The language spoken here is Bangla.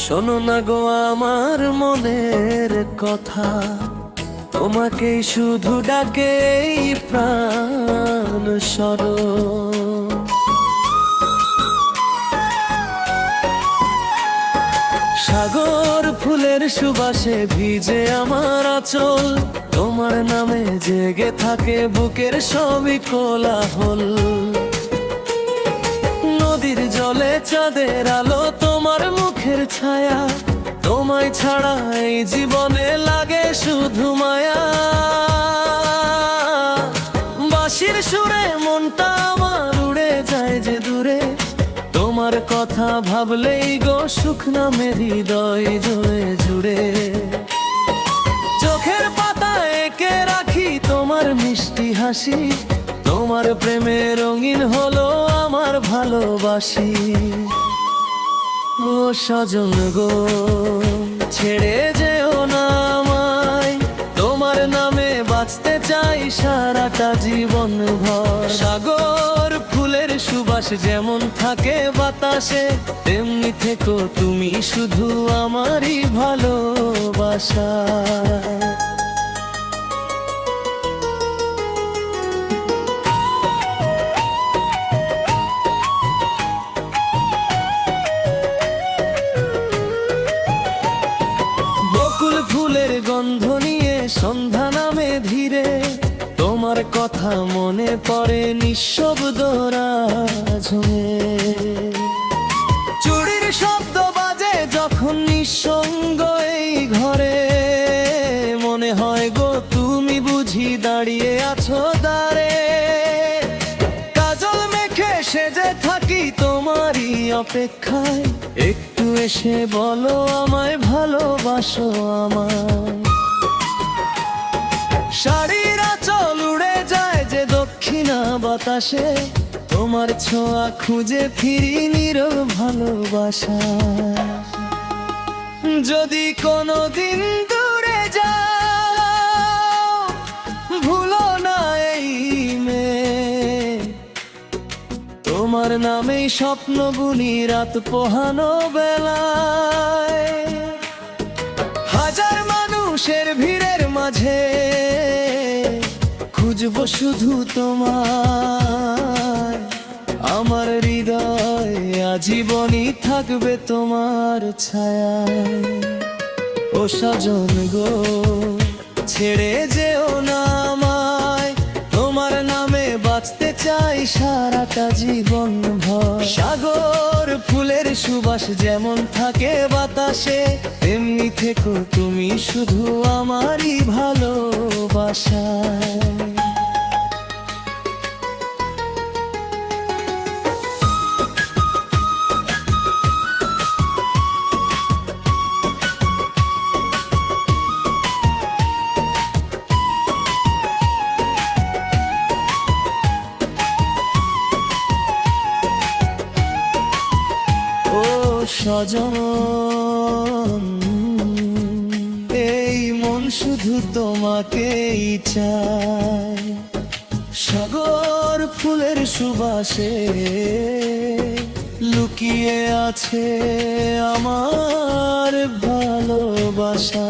শোনো না গো আমার মনের কথা, তোমাকেই শুধু ডাকে এই প্রাণ স্মরণ। সাগর ফুলের সুবাসে ভিজে আমার আঁচল, তোমার নামে জেগে থাকে বুকের সবই কোলাহল। নদীর জলে চাঁদের আলো, তোমার মুখের ছায়া, তোমায় ছাড়া এই জীবনে লাগে শুধু মায়া। বাঁশির সুরে মনটা আমার উড়ে যায় যে দূরে, তোমার কথা ভাবলেই গো সুখ নামে হৃদয় জুড়ে জুড়ে। চোখের পাতায় এঁকে রাখি তোমার মিষ্টি হাসি, তোমার প্রেমে রঙিন হলো আমার ভালোবাসি। ও সজন গো ছেড়ে যেও না আমায়, তোমার নামে বাঁচতে চাই সারাটা জীবন ভর। সাগর ফুলের সুবাস যেমন থাকে বাতাসে, তেমনি থেকো তুমি শুধু আমারই ভালোবাসা। ফুলের গন্ধ নিয়ে সন্ধ্যা নামে ধীরে, তোমার কথা মনে পড়ে নিঃশব্দ রাজে। চুড়ির শব্দ বাজে যখন নিঃসঙ্গ এই ঘরে, মনে হয় গো তুমি বুঝি দাঁড়িয়ে আছো দ্বারে। কাজল মেখে সেজে থাকি তোমারই অপেক্ষায়, একটু এসে বলো আমায় ভালোবাসো আমায়। শাড়ির আঁচল উড়ে যায় যে দক্ষিণা বাতাসে, তোমার ছোঁয়া খুঁজে ফিরি নীরব ভালোবাসা। যদি কোনোদিন দূরে যাও ভুলো না এই মেয়ে, তোমার নামেই স্বপ্ন বুনি রাত পোহানো বেলায়। হাজার মানুষের ভিড়ের মাঝে খুঁজবো শুধু তোমার, আমার হৃদয় আজীবনই থাকবে তোমার ছায়ায়। ও সজন গো ছেড়ে যেও না আমায়, তোমার নামে বাঁচতে চাই সারাটা জীবন ভর। সাগর ফুলের সুবাস যেমন থাকে বাতাসে, তেমনি থেকো তুমি শুধু আমারই ভালোবাসায়। সজন এই মন শুধু তোমাকেই চায়। সাগর ফুলের সুবাসে লুকিয়ে আছে আমার ভালোবাসা।